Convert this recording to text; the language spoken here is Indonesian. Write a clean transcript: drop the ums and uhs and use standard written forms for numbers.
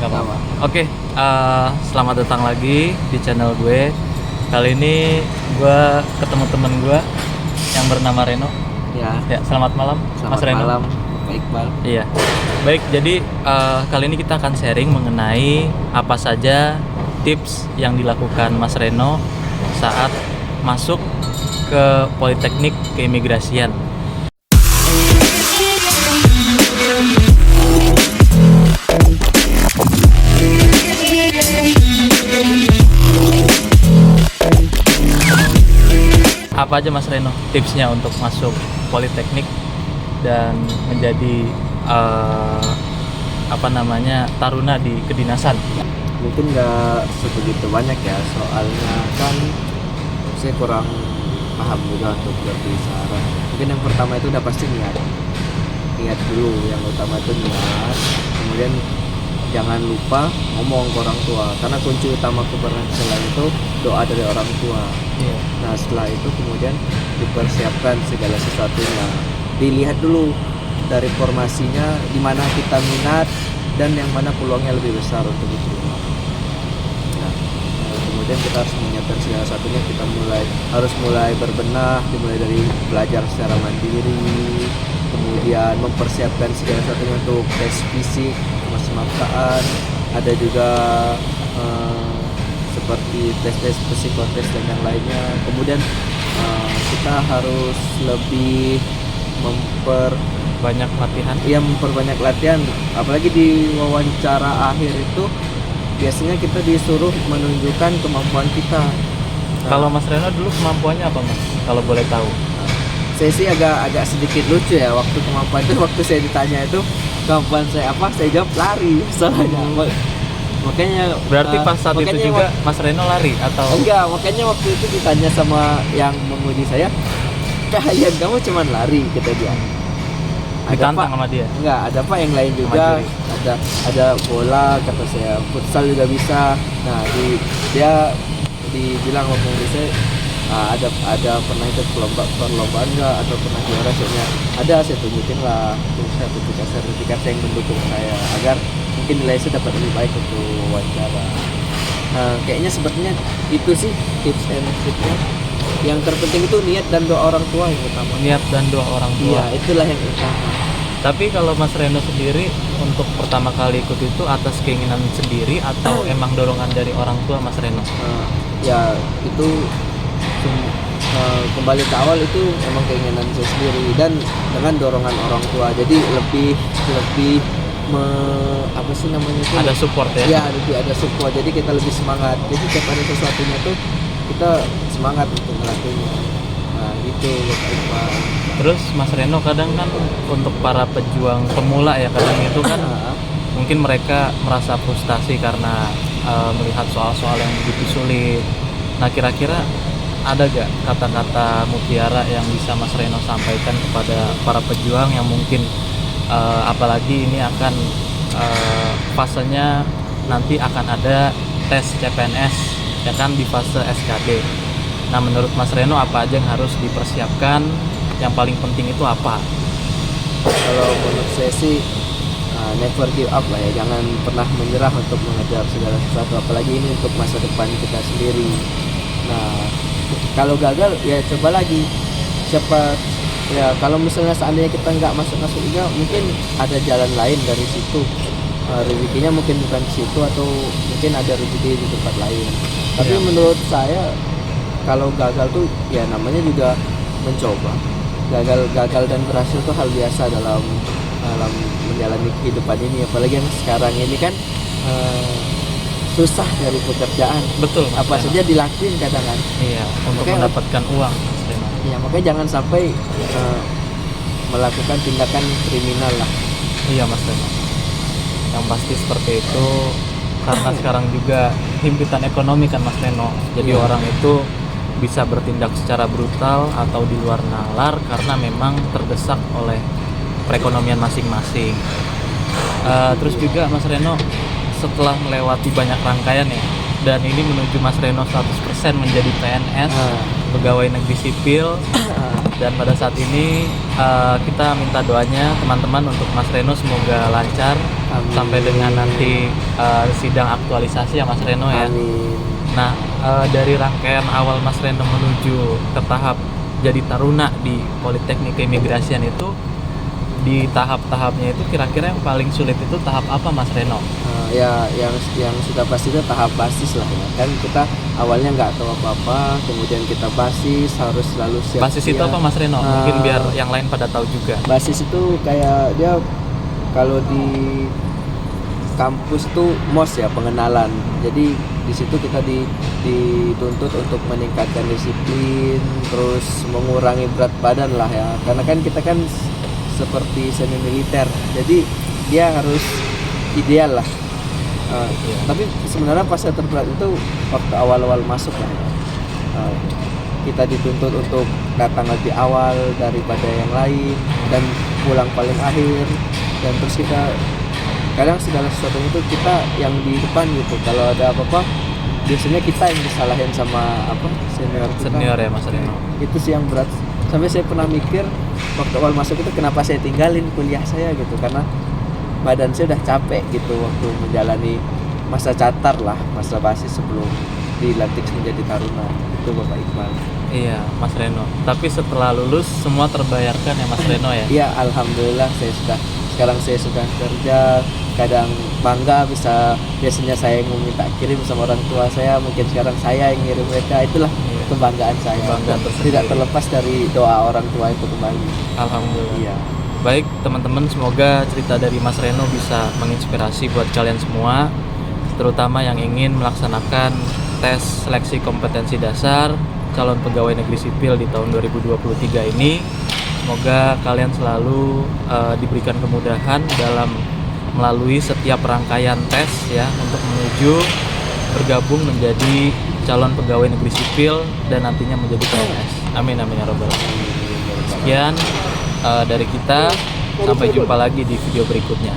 nggak apa-apa. Oke, selamat datang lagi di channel gue. Kali ini gue ketemu temen gue yang bernama Reno. Ya, selamat malam, Mas Reno. Selamat malam, Pak Iqbal. Iya, baik. Jadi kali ini kita akan sharing mengenai apa saja tips yang dilakukan Mas Reno saat masuk ke Politeknik Keimigrasian. Apa aja Mas Reno tipsnya untuk masuk Politeknik dan menjadi taruna di kedinasan? Mungkin nggak sebegitu banyak ya, soalnya kan saya kurang paham juga untuk berbicara. Mungkin yang pertama itu udah pasti niat dulu. Yang utama itu niat, kemudian jangan lupa ngomong ke orang tua, karena kunci utama keberhasilan itu doa dari orang tua. Nah, setelah itu kemudian dipersiapkan segala sesuatunya, dilihat dulu dari formasinya di mana kita minat dan yang mana peluangnya lebih besar untuk diterima. Nah, kemudian kita harus menyiapkan segala sesuatunya. Kita harus mulai berbenah, dimulai dari belajar secara mandiri, kemudian mempersiapkan segala sesuatunya untuk tes fisik, kesemaptaan, ada juga seperti tes psikotes dan yang lainnya. Kemudian kita harus lebih memperbanyak latihan, apalagi di wawancara akhir itu biasanya kita disuruh menunjukkan kemampuan kita. Kalau Mas Reno dulu kemampuannya apa Mas, kalau boleh tahu? Saya sih agak sedikit lucu ya, waktu kemampuan itu, waktu saya ditanya itu kemampuan saya apa, saya jawab lari soalnya. Makanya berarti pas saat itu juga Mas Reno lari atau enggak? Makanya waktu itu ditanya sama yang menguji saya, kalian kamu cuman lari, kata dia. Ditantang sama dia? Enggak, ada Pak yang lain juga, ada bola, kata saya, futsal juga bisa. Nah, dia dibilang waktu itu saya ada pernah ikut perlombaan enggak, atau pernah juara? Soalnya ada, saya tunjukin lah sertifikat yang mendukung saya agar mungkin nilai saya dapat lebih baik untuk wawancara. Nah, kayaknya sepertinya itu sih tips and triknya. Yang terpenting itu niat dan doa orang tua yang utama. Niat dan doa orang tua. Iya, itulah yang utama. Tapi kalau Mas Reno sendiri untuk pertama kali ikut itu atas keinginan sendiri atau emang dorongan dari orang tua Mas Reno? Ya itu kembali ke awal, itu emang keinginan saya sendiri dan dengan dorongan orang tua. Jadi lebih ada support ya? Ya, lebih ada support. Jadi kita lebih semangat. Jadi setiap ada sesuatunya tuh kita semangat untuk ngelakuinnya. Nah, gitu Pak. Terus Mas Reno kadang kan untuk para pejuang pemula ya, kadang itu kan mungkin mereka merasa frustasi karena melihat soal-soal yang begitu sulit. Nah, kira-kira ada gak kata-kata mutiara yang bisa Mas Reno sampaikan kepada para pejuang yang mungkin apalagi ini akan fasenya nanti akan ada tes CPNS ya kan, di fase SKD. Nah, menurut Mas Reno apa aja yang harus dipersiapkan? Yang paling penting itu apa? Kalau menurut saya sih never give up lah ya, jangan pernah menyerah untuk mengejar segala sesuatu, apalagi ini untuk masa depan kita sendiri. Nah, kalau gagal ya coba lagi. Kalau misalnya seandainya kita nggak masuk juga, mungkin ada jalan lain dari situ. Rezekinya mungkin bukan di situ, atau mungkin ada rezeki di tempat lain. Tapi menurut saya kalau gagal tuh ya namanya juga mencoba. Gagal dan berhasil tuh hal biasa dalam menjalani kehidupan ini, apalagi yang sekarang ini kan susah dari pekerjaan. Betul. Apa saja dilakuin kadang kan. Iya, untuk mendapatkan uang. Iya, makanya jangan sampai melakukan tindakan kriminal lah. Iya Mas Reno, yang pasti seperti itu, karena sekarang juga himpitan ekonomi kan Mas Reno. Jadi orang itu bisa bertindak secara brutal atau di luar nalar karena memang terdesak oleh perekonomian masing-masing. Terus juga Mas Reno, setelah melewati banyak rangkaian ya, dan ini menuju Mas Reno 100% menjadi PNS, pegawai negeri sipil, Dan pada saat ini kita minta doanya teman-teman untuk Mas Reno semoga lancar Amin. sampai dengan nanti sidang aktualisasi ya Mas Reno ya. Amin. Nah, dari rangkaian awal Mas Reno menuju ke tahap jadi taruna di Politeknik Keimigrasian itu, di tahap-tahapnya itu kira-kira yang paling sulit itu tahap apa Mas Reno? Ya yang sudah pasti itu tahap basis lah ya. Kan kita awalnya nggak tahu apa-apa, kemudian kita basis harus selalu siap. Basis itu apa Mas Reno? Mungkin biar yang lain pada tahu juga. Basis itu kayak dia kalau di kampus tuh MOS ya, pengenalan. Jadi di situ kita dituntut untuk meningkatkan disiplin, terus mengurangi berat badan lah ya. Karena kan kita kan seperti semi militer, jadi dia harus ideal lah. Tapi sebenarnya pas yang terberat itu waktu awal-awal masuk lah. Kita dituntut untuk datang lebih awal daripada yang lain dan pulang paling akhir, dan terus kita kadang segala sesuatu itu kita yang di depan gitu. Kalau ada apa-apa biasanya kita yang disalahin sama senior kita. Senior ya Mas Reno. Itu sih yang berat. Sampai saya pernah mikir waktu awal masuk itu kenapa saya tinggalin kuliah saya gitu, karena badan saya udah capek gitu waktu menjalani masa catar lah, masa basis sebelum dilantik menjadi taruna. Itu Bapak Iqbal. Iya Mas Reno. Tapi setelah lulus semua terbayarkan ya Mas Reno ya? Iya, alhamdulillah sekarang saya sudah kerja. Kadang bangga biasanya saya yang meminta kirim sama orang tua saya, mungkin sekarang saya yang ngirim mereka. Itulah kebanggaan saya. Kebanggaan tersendiri. Tidak terlepas dari doa orang tua itu kembali. Alhamdulillah. Iya. Baik teman-teman, semoga cerita dari Mas Reno bisa menginspirasi buat kalian semua, terutama yang ingin melaksanakan tes seleksi kompetensi dasar calon pegawai negeri sipil di tahun 2023 ini. Semoga kalian selalu diberikan kemudahan dalam melalui setiap rangkaian tes ya, untuk menuju bergabung menjadi calon pegawai negeri sipil dan nantinya menjadi PNS. Amin amin ya robbal alamin. Sekian dari kita, sampai jumpa lagi di video berikutnya.